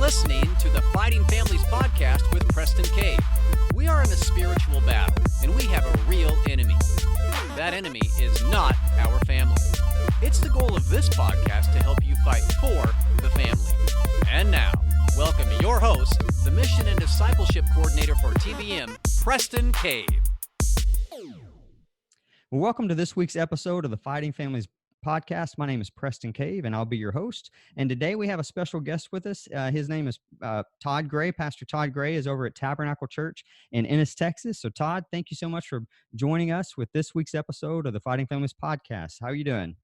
listening to the Fighting Families podcast with Preston Cave. We are in a spiritual battle, and we have a real enemy. That enemy is not our family. It's the goal of this podcast to help you fight for the family. And now, welcome your host, the Mission and Discipleship Coordinator for TBM, Preston Cave. Well, welcome to this week's episode of the Fighting Families podcast. My name is Preston Cave, and I'll be your host. And today we have a special guest with us. His name is Todd Gray. Pastor Todd Gray is over at Tabernacle Church in Ennis, Texas. So, Todd, thank you so much for joining us with this week's episode of the Fighting Families podcast. How are you doing?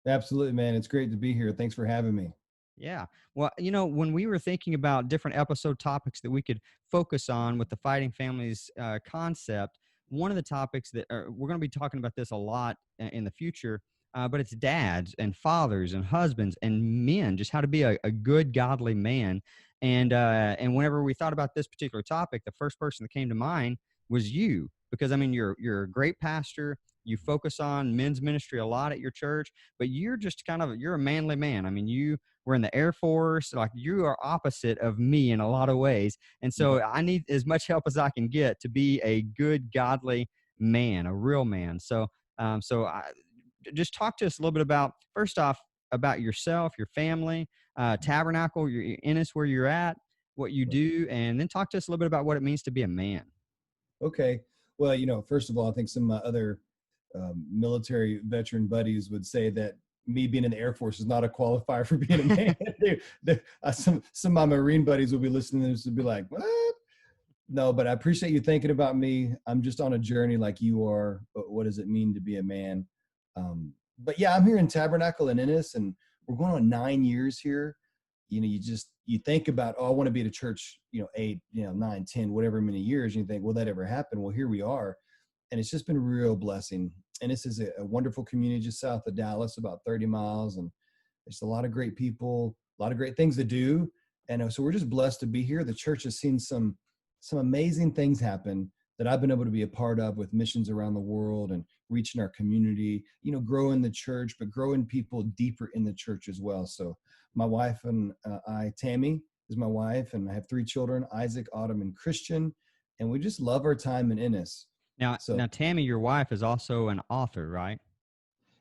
Absolutely, man. It's great to be here. Thanks for having me. Yeah. Well, you know, when we were thinking about different episode topics that we could focus on with the Fighting Families concept, one of the topics that we're going to be talking about this a lot in the future, but it's dads and fathers and husbands and men, just how to be a good, godly man. And whenever we thought about this particular topic, the first person that came to mind was you, because I mean, you're a great pastor. You focus on men's ministry a lot at your church, but you're just you're a manly man. I mean, you were in the Air Force, like you are opposite of me in a lot of ways. And so I need as much help as I can get to be a good, godly man, a real man. So just talk to us a little bit about, first off, about yourself, your family, Tabernacle, your Ennis, where you're at, what you do, and then talk to us a little bit about what it means to be a man. Okay. Well, you know, first of all, I think some of my other military veteran buddies would say that me being in the Air Force is not a qualifier for being a man. Some of my Marine buddies will be listening to this and be like, what? No, but I appreciate you thinking about me. I'm just on a journey like you are. But what does it mean to be a man? But yeah, I'm here in Tabernacle in Ennis, and we're going on 9 years here. You know, you think about, oh, I want to be at a church, 8, 9, 10, whatever many years. And you think, will that ever happen? Well, here we are. And it's just been a real blessing. And this is a wonderful community just south of Dallas, about 30 miles. And there's a lot of great people, a lot of great things to do. And so we're just blessed to be here. The church has seen some amazing things happen that I've been able to be a part of with missions around the world and reaching our community, growing the church, but growing people deeper in the church as well. So my wife and Tammy is my wife, and I have 3 children, Isaac, Autumn, and Christian. And we just love our time in Ennis. Now, Tammy, your wife, is also an author, right?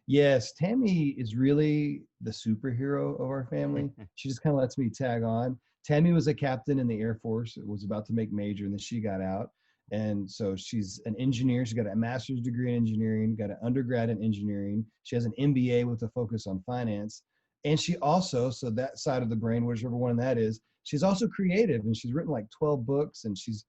Yes, Tammy is really the superhero of our family. She just kind of lets me tag on. Tammy was a captain in the Air Force, was about to make major, and then she got out. And so she's an engineer. She's got a master's degree in engineering, got an undergrad in engineering. She has an MBA with a focus on finance. And she also, so that side of the brain, whichever one that is, she's also creative, and she's written like 12 books, and she's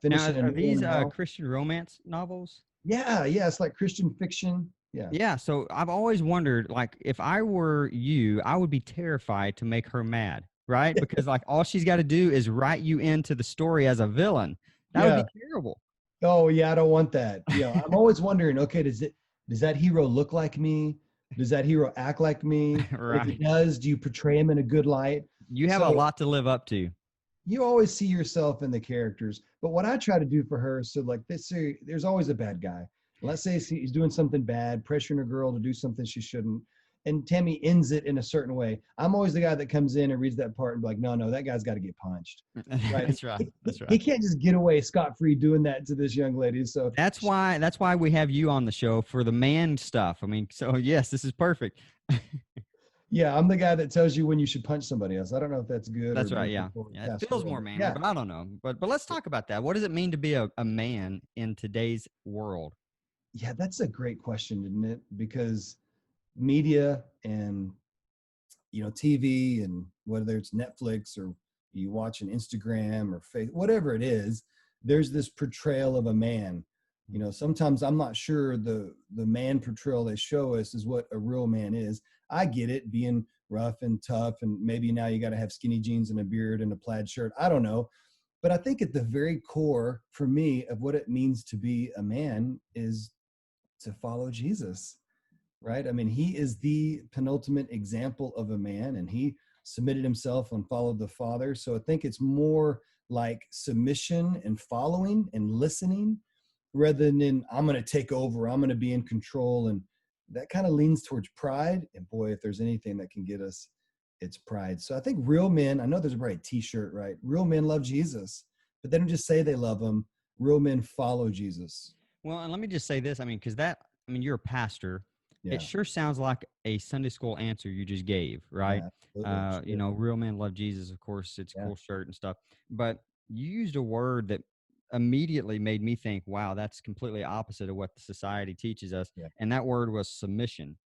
finishing. Now, are these Christian romance novels? Yeah, it's like Christian fiction. Yeah. So I've always wondered, like, if I were you, I would be terrified to make her mad, right? Because like all she's got to do is write you into the story as a villain. That would be terrible. Oh yeah, I don't want that. I'm always wondering, okay, does that hero look like me? Does that hero act like me? Right. If he does, do you portray him in a good light? You have a lot to live up to. You always see yourself in the characters. But what I try to do for her, so like this, there's always a bad guy. Let's say he's doing something bad, pressuring a girl to do something she shouldn't, and Tammy ends it in a certain way. I'm always the guy that comes in and reads that part and be like, no, that guy's got to get punched. Right? That's right. He can't just get away scot-free doing that to this young lady. So that's why we have you on the show, for the man stuff. I mean, so yes, this is perfect. Yeah, I'm the guy that tells you when you should punch somebody else. I don't know if that's good. That's right. Yeah. It feels more manly, but I don't know. But let's talk about that. What does it mean to be a man in today's world? Yeah, that's a great question, isn't it? Because media and TV, and whether it's Netflix or you watch an Instagram or Facebook, whatever it is, there's this portrayal of a man. Sometimes I'm not sure the man portrayal they show us is what a real man is. I get it, being rough and tough, and maybe now you got to have skinny jeans and a beard and a plaid shirt. I don't know. But I think at the very core for me of what it means to be a man is to follow Jesus, right? I mean, he is the penultimate example of a man, and he submitted himself and followed the Father. So I think it's more like submission and following and listening, rather than I'm going to take over, I'm going to be in control. And that kind of leans towards pride. And boy, if there's anything that can get us it's pride. So I think real men, I know there's probably a t-shirt, right? Real men love Jesus, but they don't just say they love him. Real men follow Jesus. Well, and let me just say this. I mean, because you're a pastor. It Yeah. sure sounds like a Sunday school answer you just gave, right? Yeah, absolutely. You Sure. know, real men love Jesus. Of course, it's a Yeah. cool shirt and stuff. But you used a word that immediately made me think, wow, that's completely opposite of what the society teaches us. Yeah. And that word was submission.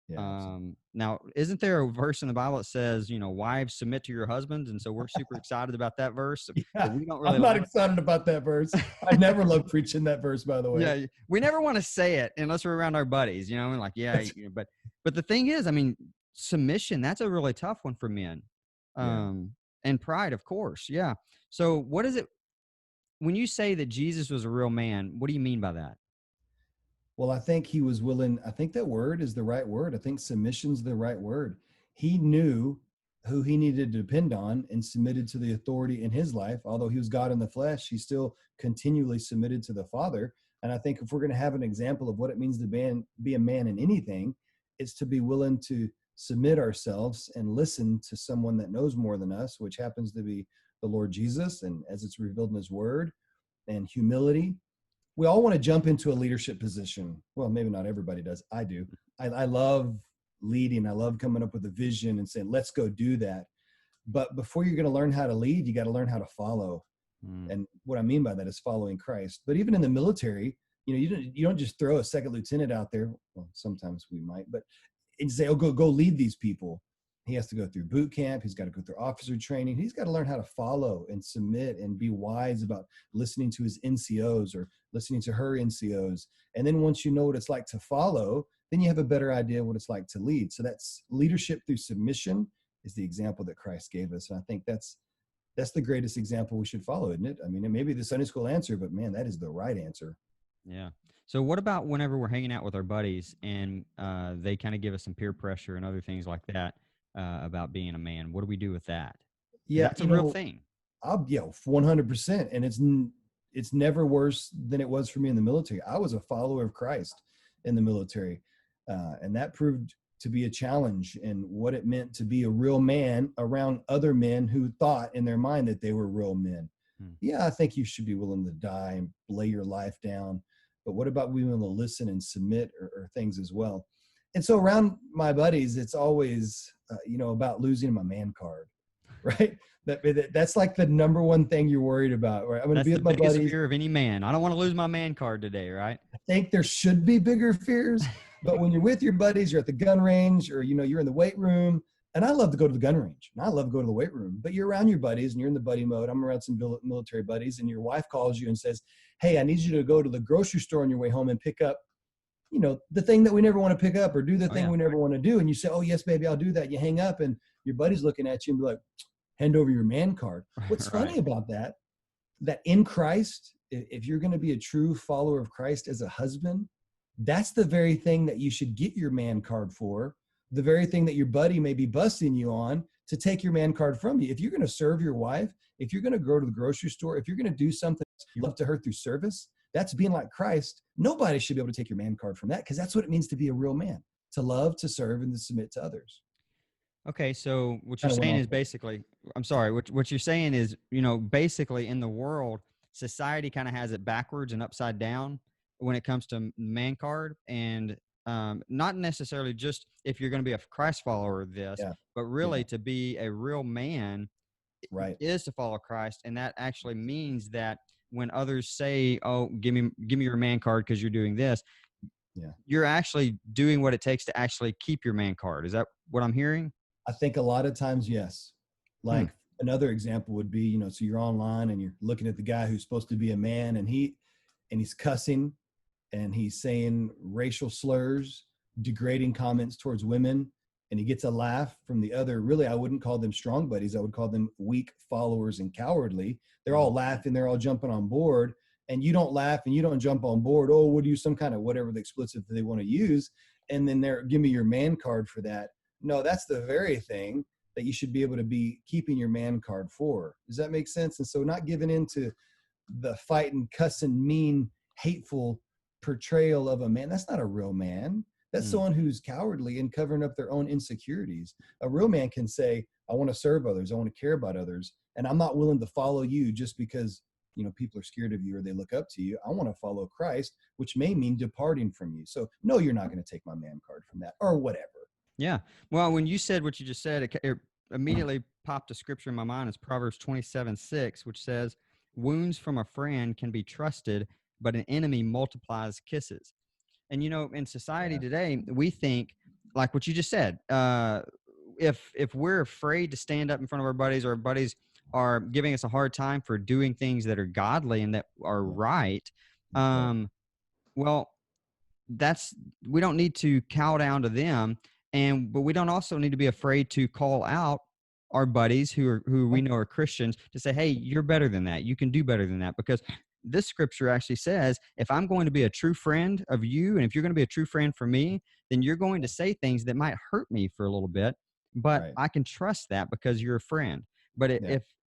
Yeah. Absolutely. Now, isn't there a verse in the Bible that says, you know, wives submit to your husbands? And so we're super excited about that verse, but Yeah. we don't really I'm not like excited about that verse. I never love preaching that verse, by the way. Yeah, we never want to say it unless we're around our buddies, you know, and like, yeah, That's- you know, but the thing is, I mean, submission, that's a really tough one for men. yeah. And pride, of course. Yeah. So what is it when you say that Jesus was a real man, what do you mean by that? Well, I think he was willing. I think that word is the right word. I think submission's the right word. He knew who he needed to depend on and submitted to the authority in his life. Although he was God in the flesh, he still continually submitted to the Father. And I think if we're going to have an example of what it means to be a man in anything, it's to be willing to submit ourselves and listen to someone that knows more than us, which happens to be the Lord Jesus, and as it's revealed in his word, and humility. We all want to jump into a leadership position. Well, maybe not everybody does. I do. I love leading. I love coming up with a vision and saying, let's go do that. But before you're going to learn how to lead, you got to learn how to follow. And what I mean by that is following Christ. But even in the military, you know, you don't just throw a second lieutenant out there. Well, sometimes we might, but and say, oh, go lead these people. He has to go through boot camp. He's got to go through officer training. He's got to learn how to follow and submit and be wise about listening to his NCOs or listening to her NCOs. And then once you know what it's like to follow, then you have a better idea what it's like to lead. So that's leadership through submission is the example that Christ gave us. And I think that's the greatest example we should follow, isn't it? I mean, it may be the Sunday school answer, but man, that is the right answer. Yeah. So what about whenever we're hanging out with our buddies and they kind of give us some peer pressure and other things like that about being a man? What do we do with that? Yeah, That's a real thing. 100%. And it's never worse than it was for me in the military. I was a follower of Christ in the military. And that proved to be a challenge in what it meant to be a real man around other men who thought in their mind that they were real men. Yeah, I think you should be willing to die and lay your life down. But what about being able to listen and submit or things as well? And so around my buddies, it's always, about losing my man card, right? That's like the number one thing you're worried about, right? I'm going to be with my buddies. That's the biggest fear of any man. I don't want to lose my man card today, right? I think there should be bigger fears, but when you're with your buddies, you're at the gun range or, you're in the weight room. And I love to go to the gun range and I love to go to the weight room, but you're around your buddies and you're in the buddy mode. I'm around some military buddies and your wife calls you and says, hey, I need you to go to the grocery store on your way home and pick up, the thing that we never want to pick up or do the thing we never want to do. And you say, oh yes, baby, I'll do that. You hang up and your buddy's looking at you and be like, hand over your man card. What's funny about that in Christ, if you're going to be a true follower of Christ as a husband, that's the very thing that you should get your man card for. The very thing that your buddy may be busting you on to take your man card from you. If you're going to serve your wife, if you're going to go to the grocery store, if you're going to do something you love to her through service, that's being like Christ. Nobody should be able to take your man card from that because that's what it means to be a real man, to love, to serve, and to submit to others. Okay, so what you're saying is basically, I'm sorry, what you're saying is, basically in the world, society kind of has it backwards and upside down when it comes to man card, and not necessarily just if you're going to be a Christ follower of this, but really to be a real man is to follow Christ. And that actually means that when others say, oh, give me your man card because you're doing this, you're actually doing what it takes to actually keep your man card. Is that what I'm hearing? I think a lot of times, yes. Like another example would be, so you're online and you're looking at the guy who's supposed to be a man and he's cussing and he's saying racial slurs, degrading comments towards women, and he gets a laugh from the other. Really, I wouldn't call them strong buddies. I would call them weak followers and cowardly. They're all laughing. They're all jumping on board. And you don't laugh and you don't jump on board. Oh, we'll use some kind of whatever the expletive they want to use. And then give me your man card for that. No, that's the very thing that you should be able to be keeping your man card for. Does that make sense? And so not giving into the fighting, cussing, mean, hateful portrayal of a man. That's not a real man. That's someone who's cowardly and covering up their own insecurities. A real man can say, I want to serve others. I want to care about others. And I'm not willing to follow you just because, people are scared of you or they look up to you. I want to follow Christ, which may mean departing from you. So no, you're not going to take my man card from that or whatever. Yeah. Well, when you said what you just said, it immediately popped a scripture in my mind. It's Proverbs 27:6, which says, wounds from a friend can be trusted, but an enemy multiplies kisses. And, in society today, we think, like what you just said, if we're afraid to stand up in front of our buddies, or our buddies are giving us a hard time for doing things that are godly and that are right, well, we don't need to cow down to them. But we don't also need to be afraid to call out our buddies who we know are Christians, to say, hey, you're better than that. You can do better than that. Because this scripture actually says, if I'm going to be a true friend of you, and if you're going to be a true friend for me, then you're going to say things that might hurt me for a little bit, but I can trust that because you're a friend. But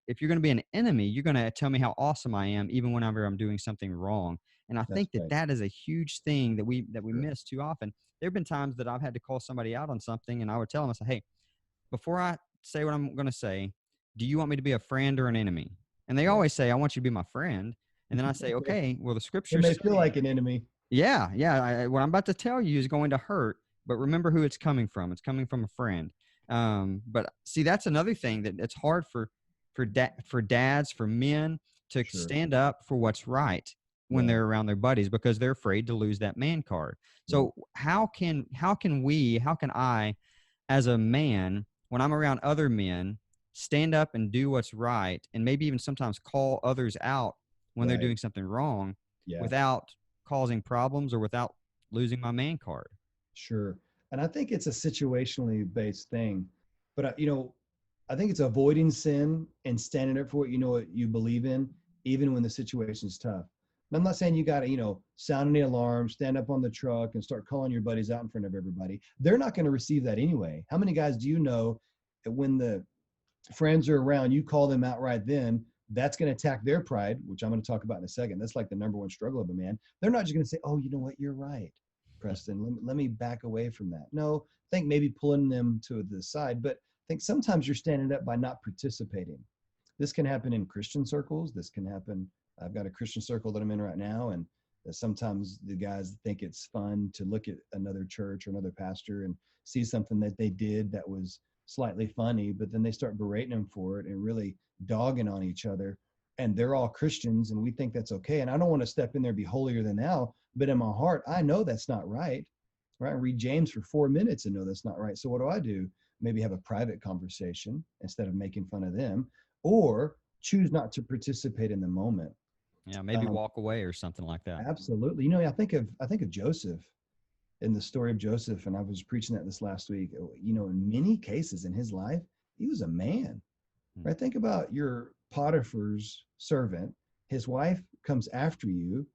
if you're going to be an enemy, you're going to tell me how awesome I am, even whenever I'm doing something wrong. And I think that is a huge thing that we miss too often. There have been times that I've had to call somebody out on something, and I would tell them, I say, hey, before I say what I'm going to say, do you want me to be a friend or an enemy? And they always say, I want you to be my friend. And then I say, okay, well, the scripture may feel like an enemy. Yeah. What I'm about to tell you is going to hurt, but remember who it's coming from. It's coming from a friend. But see, that's another thing that it's hard for dads, for men to stand up for what's right when they're around their buddies, because they're afraid to lose that man card. So how can I, as a man, when I'm around other men, stand up and do what's right, and maybe even sometimes call others out when they're doing something wrong, without causing problems or without losing my man card? Sure. And I think it's a situationally based thing, but I think it's avoiding sin and standing up for what you believe in, even when the situation's tough. And I'm not saying you got to, sound any alarm, stand up on the truck and start calling your buddies out in front of everybody. They're not going to receive that anyway. How many guys do you know that when the friends are around, you call them out right then, that's going to attack their pride, which I'm going to talk about in a second. That's like the number one struggle of a man. They're not just going to say, oh, you know what, you're right, Preston. Let me back away from that. No, I think maybe pulling them to the side, but I think sometimes you're standing up by not participating. This can happen in Christian circles. This can happen. I've got a Christian circle that I'm in right now, and sometimes the guys think it's fun to look at another church or another pastor and see something that they did that was slightly funny, but then they start berating them for it and really dogging on each other. And they're all Christians, and we think that's okay. And I don't want to step in there and be holier than thou, but in my heart, I know that's not right. Right? I read James for 4 minutes and know that's not right. So what do? Maybe have a private conversation instead of making fun of them, or choose not to participate in the moment. Yeah, maybe walk away or something like that. Absolutely. I think of Joseph, in the story of Joseph, and I was preaching that this last week. In many cases in his life, he was a man. Right? Think about your Potiphar's servant. His wife comes after you.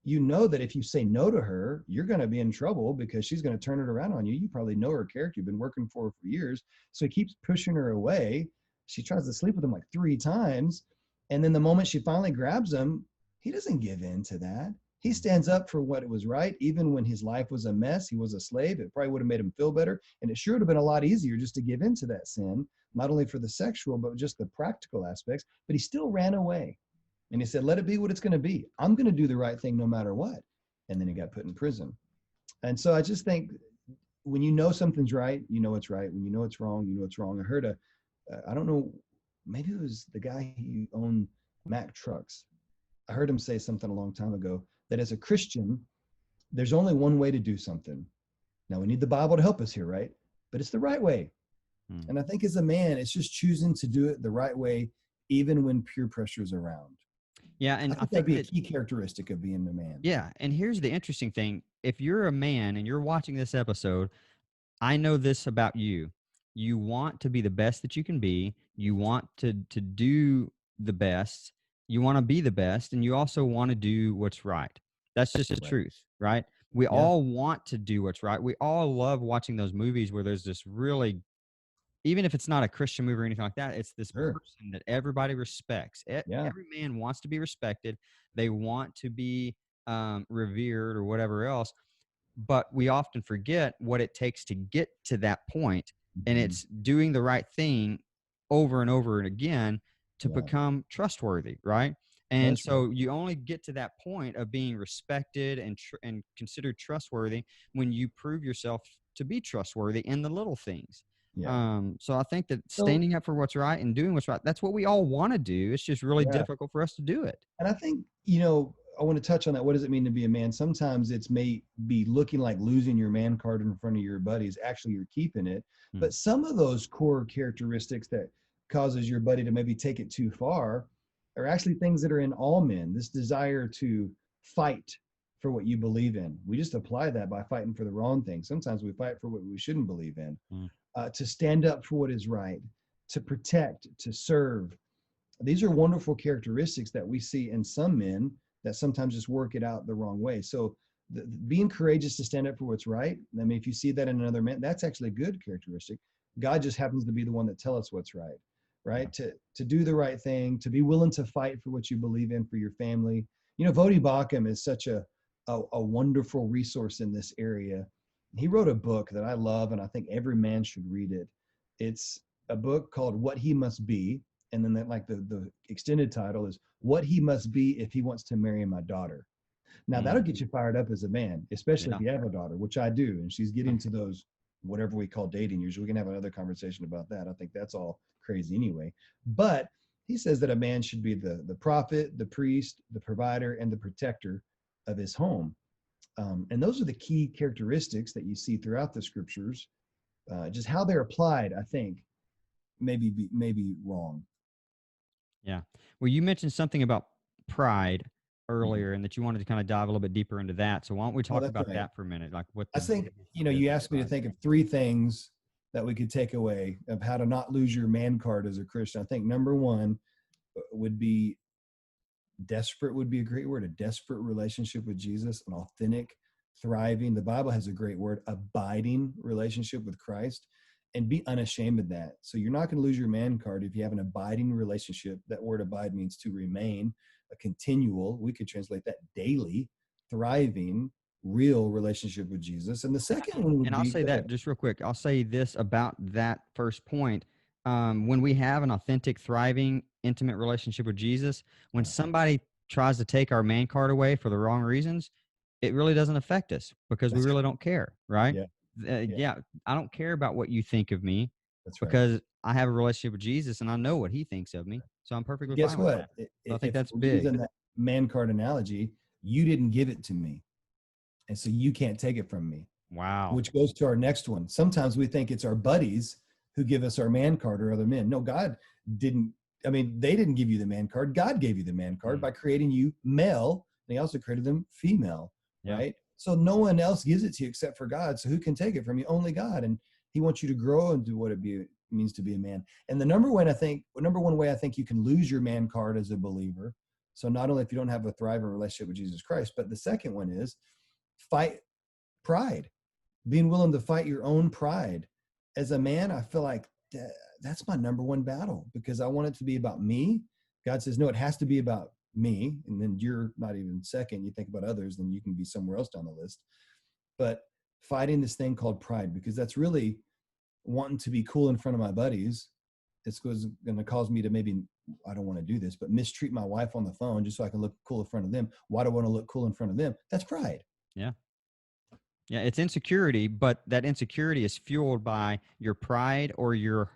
You know that if you say no to her, you're going to be in trouble because she's going to turn it around on you. You probably know her character. You've been working for her for years. So he keeps pushing her away. She tries to sleep with him like 3 times. And then the moment she finally grabs him, he doesn't give in to that. He stands up for what was right, even when his life was a mess. He was a slave. It probably would have made him feel better. And it sure would have been a lot easier just to give in to that sin, not only for the sexual, but just the practical aspects. But he still ran away. And he said, let it be what it's going to be. I'm going to do the right thing no matter what. And then he got put in prison. And so I just think when you know something's right, you know it's right. When you know it's wrong, you know it's wrong. I heard I don't know, maybe it was the guy who owned Mack trucks. I heard him say something a long time ago, that as a Christian, there's only one way to do something. Now we need the Bible to help us here, right? But it's the right way. And I think as a man, it's just choosing to do it the right way, even when peer pressure is around. Yeah, and I think that'd be a key characteristic of being a man. Yeah, and here's the interesting thing. If you're a man and you're watching this episode, I know this about you. You want to be the best that you can be. You want to do the best. You want to be the best, and you also want to do what's right. That's just the truth, right? We all want to do what's right. We all love watching those movies where there's this really, even if it's not a Christian movie or anything like that, it's this person that everybody respects. Every man wants to be respected. They want to be revered or whatever else. but we often forget what it takes to get to that point, and Mhm. it's doing the right thing over and over and again to Yeah, become trustworthy, right? And that's right. so you only get to that point of being respected and considered trustworthy when you prove yourself to be trustworthy in the little things. Yeah. So I think that So standing up for what's right and doing what's right, that's what we all want to do. It's just really yeah, difficult for us to do it. and I think, I want to touch on that. What does it mean to be a man? Sometimes it's may be looking like losing your man card in front of your buddies. Actually, you're keeping it. Mm. But some of those core characteristics that causes your buddy to maybe take it too far are actually things that are in all men. This desire to fight for what you believe in. We just apply that by fighting for the wrong thing. Sometimes we fight for what we shouldn't believe in. Mm. To stand up for what is right, to protect, to serve. These are wonderful characteristics that we see in some men that sometimes just work it out the wrong way. So being courageous to stand up for what's right. I mean, if you see that in another man, that's actually a good characteristic. God just happens to be the one that tells us what's right, right? To do the right thing, to be willing to fight for what you believe in for your family. Vodi Bakum is such a wonderful resource in this area. He wrote a book that I love, and I think every man should read it. It's a book called What He Must Be, and then the extended title is What He Must Be If He Wants to Marry My Daughter. Now that'll get you fired up as a man, especially Yeah. if you have a daughter, which I do, and she's getting to those whatever we call dating years. We can have another conversation about that. I think that's all crazy anyway. But he says that a man should be the prophet, the priest, the provider, and the protector of his home. And those are the key characteristics that you see throughout the scriptures. Just how they're applied, I think, maybe wrong. Yeah. Well, you mentioned something about pride Mhm. earlier and that you wanted to kind of dive a little bit deeper into that. So why don't we Oh, talk that's about right. that for a minute? Like what I the think, difference is you with asked me to pride. think of three things that we could take away of how to not lose your man card as a Christian. I think number one would be desperate, would be a great word, a desperate relationship with Jesus, an authentic, thriving. The Bible has a great word, abiding relationship with Christ, and be unashamed of that. So you're not going to lose your man card if you have an abiding relationship. That word abide means to remain, a continual, we could translate that daily, thriving, real relationship with Jesus. And the second one would And I'll be, say go ahead. that just real quick. I'll say this about that first point. When we have an authentic, thriving, intimate relationship with Jesus, when Yeah, somebody tries to take our man card away for the wrong reasons, it really doesn't affect us because we that's really don't care, right? yeah, yeah, Yeah, I don't care about what you think of me that's right. because I have a relationship with Jesus and I know what he thinks of me. So I'm But perfectly guess fine with what? that. So I think If that's we're big. using that man card analogy, you didn't give it to me. And so you can't take it from me, Wow. which goes to our next one. Sometimes we think it's our buddies who give us our man card or other men. No, God didn't. I mean, they didn't give you the man card. God gave you the man card Mm, by creating you male, and he also created them female, yeah. right? So no one else gives it to you except for God. So who can take it from you? Only God. And he wants you to grow and do what it means to be a man. And the number one way I think you can lose your man card as a believer. So not only if you don't have a thriving relationship with Jesus Christ, but the second one is fight pride, being willing to fight your own pride. As a man, I feel like that's my number one battle because I want it to be about me. God says, no, it has to be about me. And then you're not even second. You think about others, then you can be somewhere else down the list. But fighting this thing called pride, because that's really wanting to be cool in front of my buddies. It's going to cause me to maybe, I don't want to do this, but mistreat my wife on the phone just so I can look cool in front of them. Why do I want to look cool in front of them? That's pride. Yeah. Yeah, it's insecurity, but that insecurity is fueled by your pride or your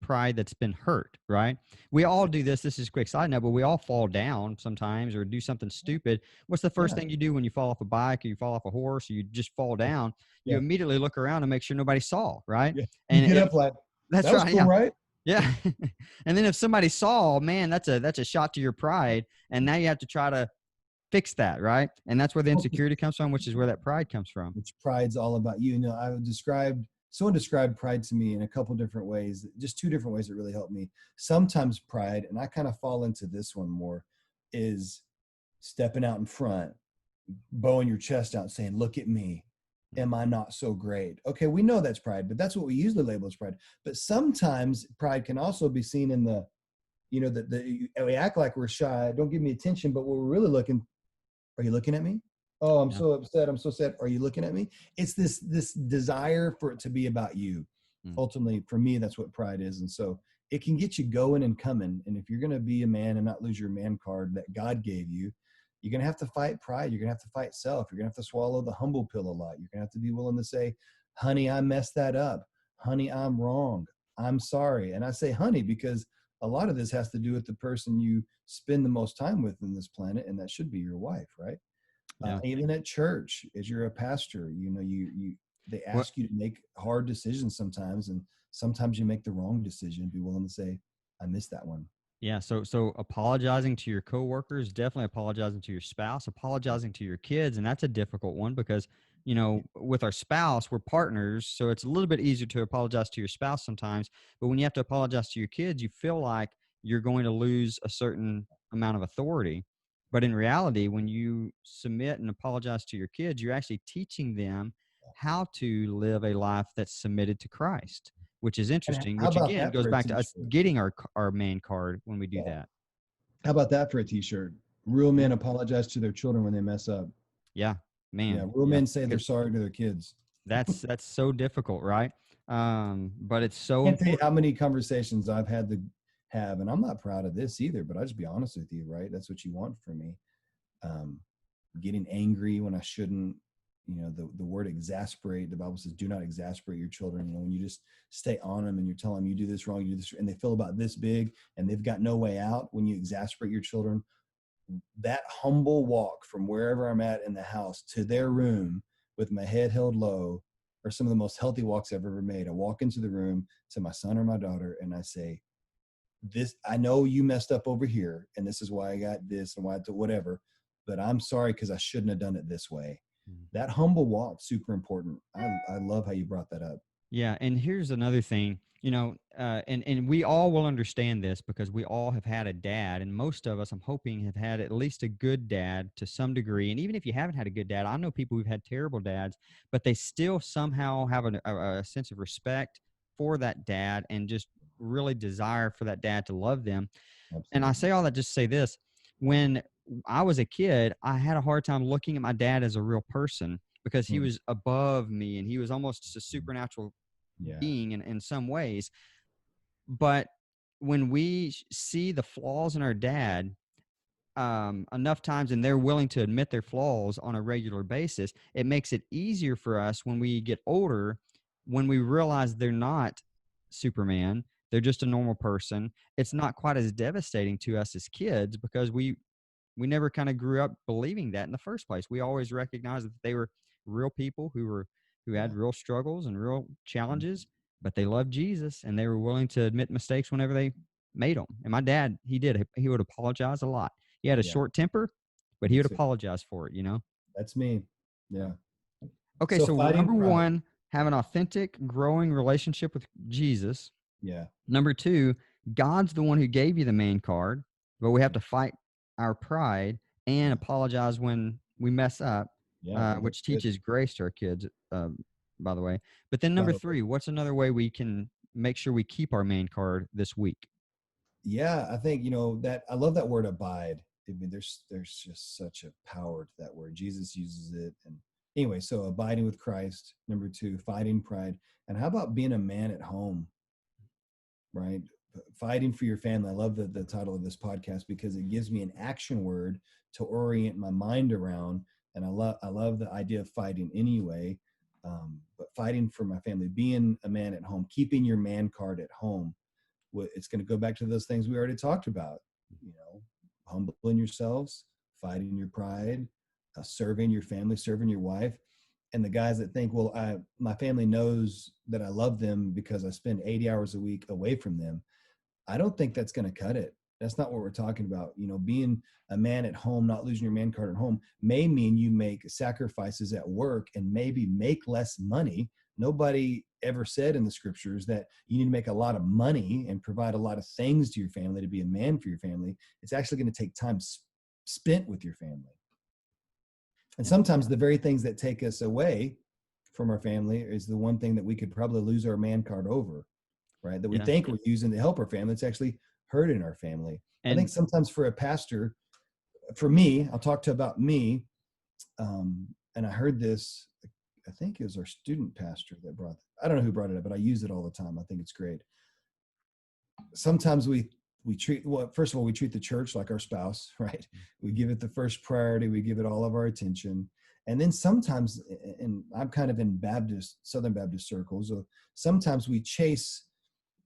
pride that's been hurt, right? We all do this. This is a quick side note, but we all fall down sometimes or do something stupid. What's the first Yeah. thing you do when you fall off a bike or you fall off a horse or you just fall down? You Yeah. immediately look around and make sure nobody saw, right? Yeah. You And get if up like, that's that was right, cool, yeah. right? Yeah. And then if somebody saw, man, that's a shot to your pride. And now you have to try to fix that, right? And that's where the insecurity comes from, which is where that pride comes from. Which pride's all about you. Someone described pride to me in a couple different ways, just two different ways that really helped me. Sometimes pride, and I kind of fall into this one more, is stepping out in front, bowing your chest out, saying, look at me. Am I not so great? Okay, we know that's pride, but that's what we usually label as pride. But sometimes pride can also be seen in we act like we're shy. Don't give me attention, but what we're really looking, are you looking at me? Oh, I'm Yeah. so upset. I'm so sad. Are you looking at me? It's this desire for it to be about you. Mm. Ultimately, for me, that's what pride is. And so it can get you going and coming. And if you're going to be a man and not lose your man card that God gave you, you're going to have to fight pride. You're going to have to fight self. You're going to have to swallow the humble pill a lot. You're going to have to be willing to say, honey, I messed that up. Honey, I'm wrong. I'm sorry. And I say honey because a lot of this has to do with the person you spend the most time with in this planet, and that should be your wife, right? Yeah. Even at church, as you're a pastor, they What? ask you to make hard decisions sometimes, and sometimes you make the wrong decision. Be willing to say, I missed that one. Yeah, so apologizing to your coworkers, definitely apologizing to your spouse, apologizing to your kids, and that's a difficult one because, with our spouse, we're partners, so it's a little bit easier to apologize to your spouse sometimes, but when you have to apologize to your kids, you feel like you're going to lose a certain amount of authority. But in reality, when you submit and apologize to your kids, you're actually teaching them how to live a life that's submitted to Christ, which is And interesting, how which about again that goes for a back to us t-shirt? getting our man card when we do Yeah. that. How about that for a t-shirt? Real Yeah. men apologize to their children when they mess up. Yeah, Yeah, man. real Yeah. men say they're Good. sorry to their kids. That's so difficult, right? But it's so Can't tell you how important. many conversations I've had to have, and I'm not proud of this either, but I'll just be honest with you, right? That's what you want from me. Um, Getting angry when I shouldn't, the word exasperate, the Bible says, do not exasperate your children. When you just stay on them and you're telling them you do this wrong, you do this, and they feel about this big and they've got no way out. When you exasperate your children, that humble walk from wherever I'm at in the house to their room with my head held low are some of the most healthy walks I've ever made. I walk into the room to my son or my daughter and I say, I know you messed up over here, and this is why I got this and why I did whatever, but I'm sorry because I shouldn't have done it this way. Mm. That humble walk, super important. I love how you brought that up. Yeah, and here's another thing, and we all will understand this because we all have had a dad, and most of us, I'm hoping, have had at least a good dad to some degree. And even if you haven't had a good dad, I know people who've had terrible dads, but they still somehow have a sense of respect for that dad and just really desire for that dad to love them. And I Absolutely. say all that just to say this: when I was a kid, I had a hard time looking at my dad as a real person because he Hmm. was above me and he was almost a supernatural Yeah. being in some ways. But when we see the flaws in our dad enough times and they're willing to admit their flaws on a regular basis, it makes it easier for us when we get older, when we realize they're not Superman, they're just a normal person. It's not quite as devastating to us as kids because we never kind of grew up believing that in the first place. We always recognized that they were real people who Yeah. had real struggles and real Mhm. challenges, but they loved Jesus and they were willing to admit mistakes whenever they made them. And my dad, he would apologize a lot. He had a Yeah. short temper, but he Me would too. apologize for it. That's me. Yeah. Okay, So so fighting number pride. 1, have an authentic, growing relationship with Jesus. Yeah. Number 2, God's the one who gave you the main card, but we have to fight our pride and Yeah. apologize when we mess up, Yeah. I think that's which good. teaches grace to our kids, by the way. But then By number the way. 3, what's another way we can make sure we keep our main card this week? Yeah, I think that I love that word abide. I mean, there's just such a power to that word. Jesus uses it, and anyway, so abiding with Christ. Number 2, fighting pride, and how about being a man at home, right? Fighting for your family. I love the title of this podcast because it gives me an action word to orient my mind around, and I love the idea of fighting anyway. But fighting for my family, being a man at home, keeping your man card at home, it's going to go back to those things we already talked about, humbling yourselves, fighting your pride, serving your family, serving your wife. And the guys that think, well, my family knows that I love them because I spend 80 hours a week away from them. I don't think that's going to cut it. That's not what we're talking about. Being a man at home, not losing your man card at home may mean you make sacrifices at work and maybe make less money. Nobody ever said in the scriptures that you need to make a lot of money and provide a lot of things to your family to be a man for your family. It's actually going to take time spent with your family. And Yeah. sometimes the very things that take us away from our family is the one thing that we could probably lose our man card over, right? That we Yeah. think we're using to help our family. It's actually hurting our family. I think And sometimes for a pastor, for me, I'll talk to about me. and I heard this, I think it was our student pastor that brought, I don't know who brought it up, but I use it all the time. I think it's great. Sometimes we treat, well, first of all, we treat the church like our spouse, right? We give it the first priority. We give it all of our attention. And then sometimes, and I'm kind of in Southern Baptist circles, so sometimes we chase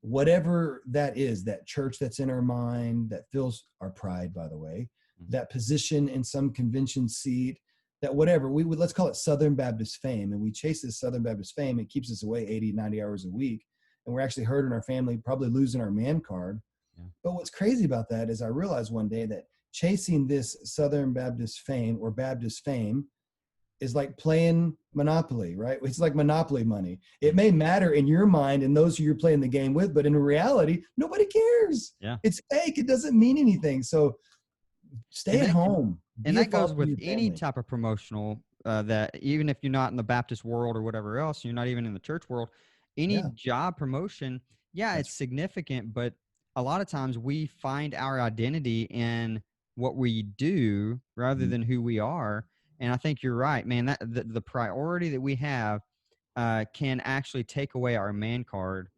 whatever that is, that church that's in our mind, that fills our pride, by the way, that position in some convention seat, that whatever, let's call it Southern Baptist fame. And we chase this Southern Baptist fame. It keeps us away 80, 90 hours a week. And we're actually hurting our family, probably losing our man card. Yeah. But what's crazy about that is I realized one day that chasing this Southern Baptist fame or Baptist fame is like playing Monopoly, right? It's like Monopoly money. It may matter in your mind and those who you're playing the game with, but in reality, nobody cares. Yeah. It's fake. It doesn't mean anything. So stay at home. And that goes with any type of promotional, that even if you're not in the Baptist world or whatever else, you're not even in the church world, any job promotion, it's significant, but a lot of times we find our identity in what we do rather than who we are. And I think you're right, man, that the priority that we have can actually take away our man card,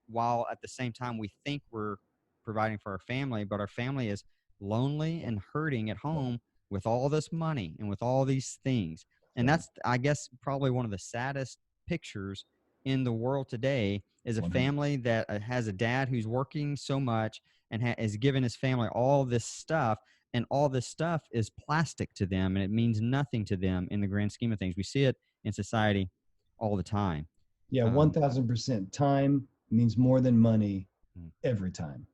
while at the same time we think we're providing for our family, but our family is lonely and hurting at home with all this money and with all these things. And that's, I guess, probably one of the saddest pictures in the world today is a family that has a dad who's working so much and has given his family all this stuff. And all this stuff is plastic to them, and it means nothing to them in the grand scheme of things. We see it in society all the time. Yeah, 1,000%. Time means more than money every time.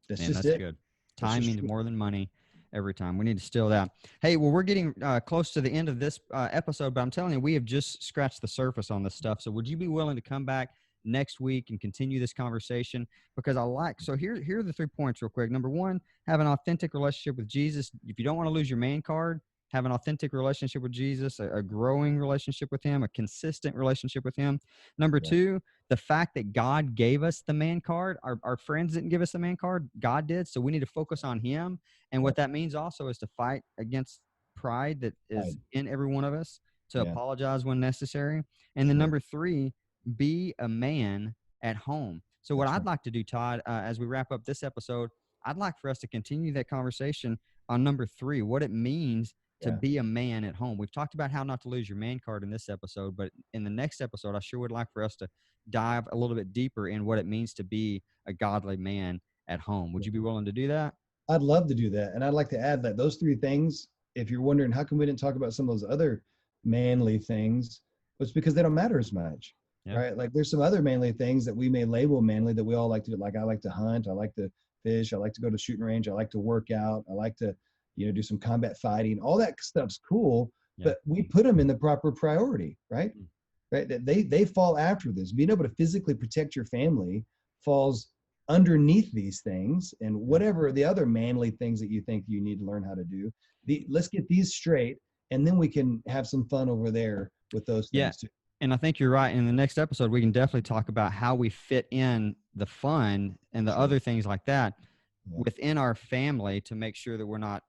That's good. Time means more than money every time. We need to steal that. Hey, well, we're getting close to the end of this episode, but I'm telling you, we have just scratched the surface on this stuff. So would you be willing to come back next week and continue this conversation? Because here are the 3 points real quick. Number one, have an authentic relationship with Jesus. If you don't want to lose your man card, have an authentic relationship with Jesus, a growing relationship with him, a consistent relationship with him. Number two, the fact that God gave us the man card. Our friends didn't give us the man card. God did. So we need to focus on him. And what that means also is to fight against pride that is in every one of us, to apologize when necessary. And then number three, be a man at home. So what I'd like to do, Todd, as we wrap up this episode, I'd like for us to continue that conversation on number three, what it means to be a man at home. We've talked about how not to lose your man card in this episode, but in the next episode, I sure would like for us to dive a little bit deeper in what it means to be a godly man at home. Would you be willing to do that? I'd love to do that. And I'd like to add that those three things, if you're wondering how come we didn't talk about some of those other manly things, it's because they don't matter as much. Right? Like there's some other manly things that we may label manly that we all like to do. Like I like to hunt. I like to fish. I like to go to shooting range. I like to work out. I like to, do some combat fighting. All that stuff's cool, but we put them in the proper priority, right? Right. They fall after this. Being able to physically protect your family falls underneath these things, and whatever the other manly things that you think you need to learn how to do. Let's get these straight, and then we can have some fun over there with those things too. And I think you're right. In the next episode, we can definitely talk about how we fit in the fun and the other things like that within our family to make sure that we're not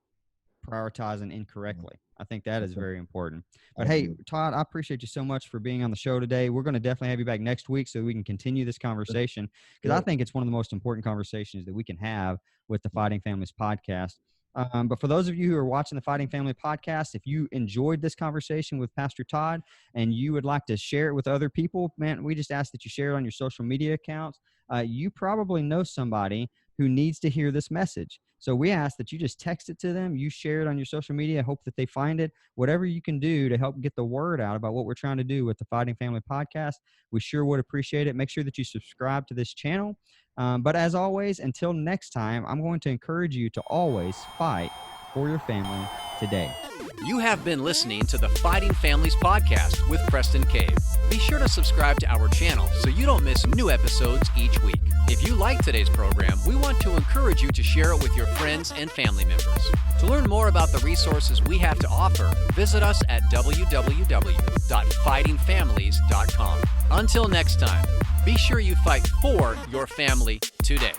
prioritizing incorrectly. I think that is very important. But hey, Todd, I appreciate you so much for being on the show today. We're going to definitely have you back next week so we can continue this conversation, because I think it's one of the most important conversations that we can have with the Fighting Families podcast. But for those of you who are watching the Fighting Family podcast, if you enjoyed this conversation with Pastor Todd and you would like to share it with other people, man, we just ask that you share it on your social media accounts. You probably know somebody who needs to hear this message. So we ask that you just text it to them, you share it on your social media, hope that they find it, whatever you can do to help get the word out about what we're trying to do with the Fighting Family podcast. We sure would appreciate it. Make sure that you subscribe to this channel. But as always, until next time, I'm going to encourage you to always fight for your family today. You have been listening to the Fighting Families podcast with Preston Cave. Be sure to subscribe to our channel so you don't miss new episodes each week. If you like today's program, we want to encourage you to share it with your friends and family members. To learn more about the resources we have to offer, visit us at www.fightingfamilies.com. Until next time, be sure you fight for your family today.